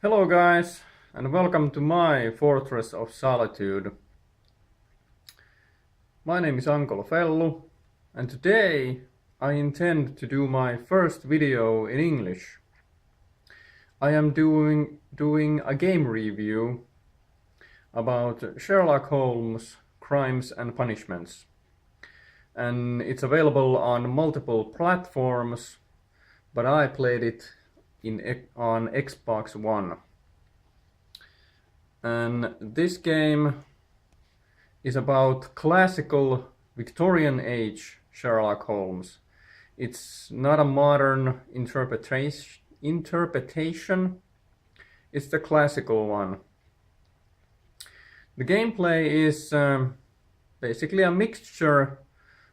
Hello guys, and welcome to my Fortress of Solitude. My name is Uncle Fellu, and today I intend to do my first video in English. I am doing a game review about Sherlock Holmes Crimes and Punishments. And it's available on multiple platforms, but I played it on Xbox One. And this game is about classical Victorian age Sherlock Holmes. It's not a modern interpretation, it's the classical one. The gameplay is basically a mixture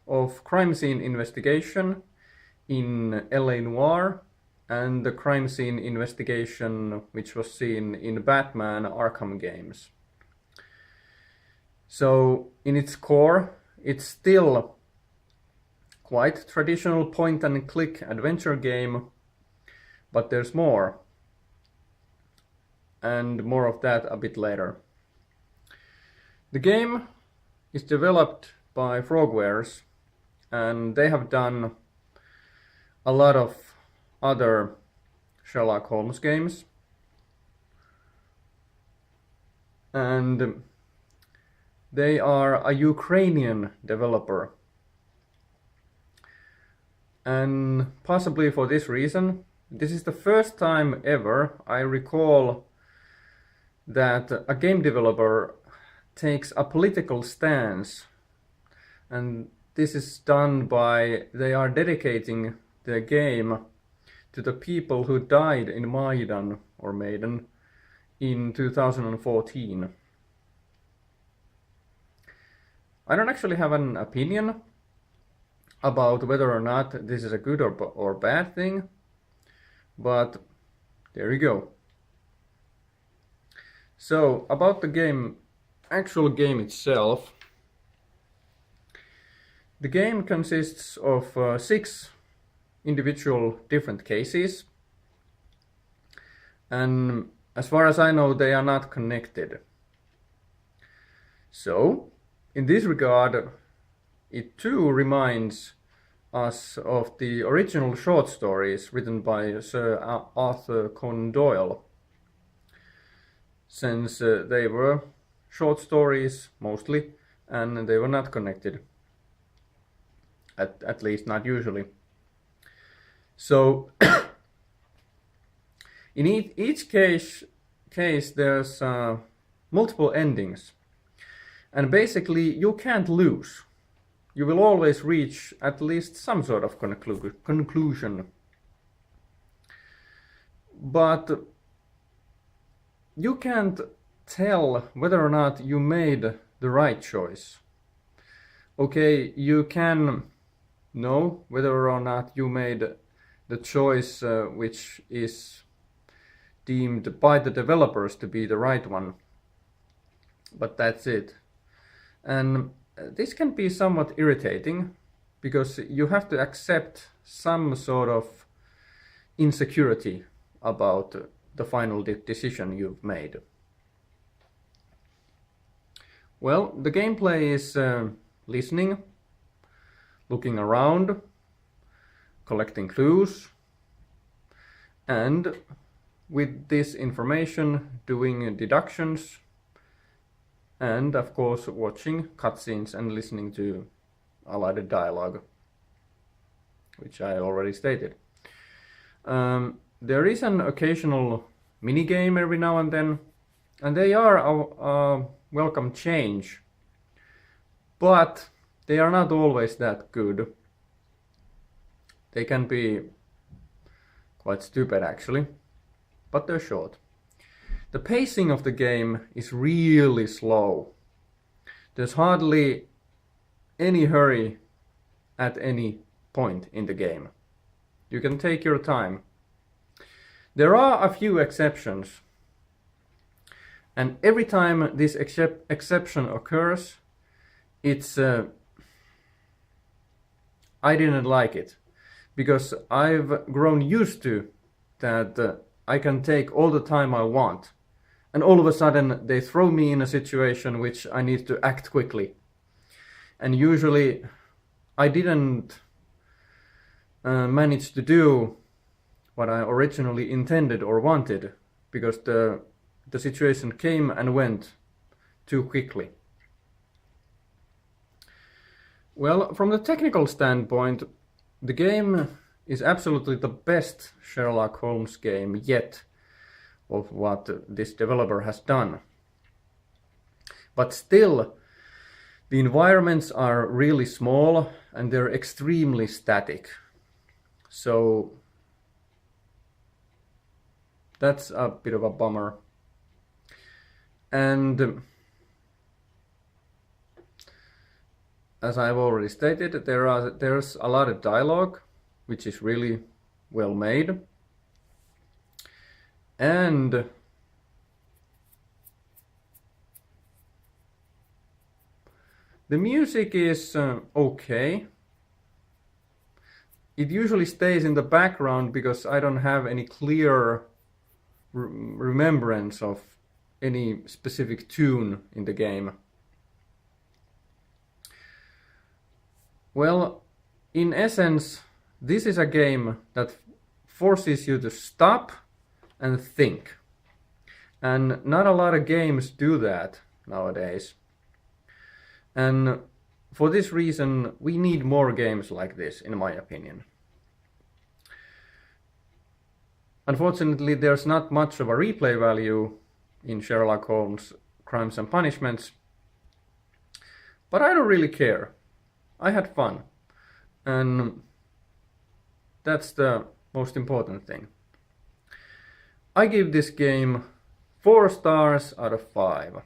of crime scene investigation in LA Noire and the crime scene investigation which was seen in Batman Arkham games. So in its core, it's still quite traditional point and click adventure game, but there's more. And more of that a bit later. The game is developed by Frogwares, and they have done a lot of other Sherlock Holmes games, and they are a Ukrainian developer, and possibly for this reason, this is the first time ever I recall that a game developer takes a political stance, and this is done by they are dedicating the game to the people who died in Maidan in 2014. I don't actually have an opinion about whether or not this is a good or bad thing, but there you go. So about the actual game itself. The game consists of 6 individual different cases, and as far as I know, they are not connected. So in this regard, it too reminds us of the original short stories written by Sir Arthur Conan Doyle, since they were short stories mostly, and they were not connected, at least not usually. So in each case there's multiple endings, and basically you can't lose. You will always reach at least some sort of conclusion, but you can't tell whether or not you made the right choice. Okay, you can know whether or not you made the choice which is deemed by the developers to be the right one, but that's it. And this can be somewhat irritating because you have to accept some sort of insecurity about the final decision you've made. Well, the gameplay is listening, looking around, collecting clues, and with this information doing deductions, and of course watching cutscenes and listening to a lot of dialogue, which I already stated. There is an occasional minigame every now and then, and they are a welcome change, but they are not always that good. They can be quite stupid actually, but they're short. The pacing of the game is really slow. There's hardly any hurry at any point in the game. You can take your time. There are a few exceptions, and every time this exception occurs, it's I didn't like it, because I've grown used to that I can take all the time I want. And all of a sudden they throw me in a situation which I need to act quickly. And usually I didn't manage to do what I originally intended or wanted, because the situation came and went too quickly. Well, from the technical standpoint, the game is absolutely the best Sherlock Holmes game yet of what this developer has done. But still, the environments are really small and they're extremely static. So that's a bit of a bummer. And as I've already stated, there's a lot of dialogue, which is really well made. And the music is okay. It usually stays in the background because I don't have any clear remembrance of any specific tune in the game. Well, in essence, this is a game that forces you to stop and think. And not a lot of games do that nowadays. And for this reason, we need more games like this, in my opinion. Unfortunately, there's not much of a replay value in Sherlock Holmes Crimes and Punishments, but I don't really care. I had fun, and that's the most important thing. I give this game 4 stars out of 5.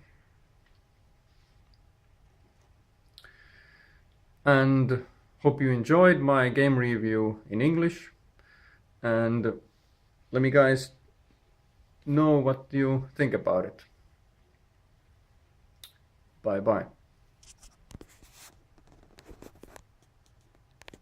And hope you enjoyed my game review in English, and let me guys know what you think about it. Bye bye.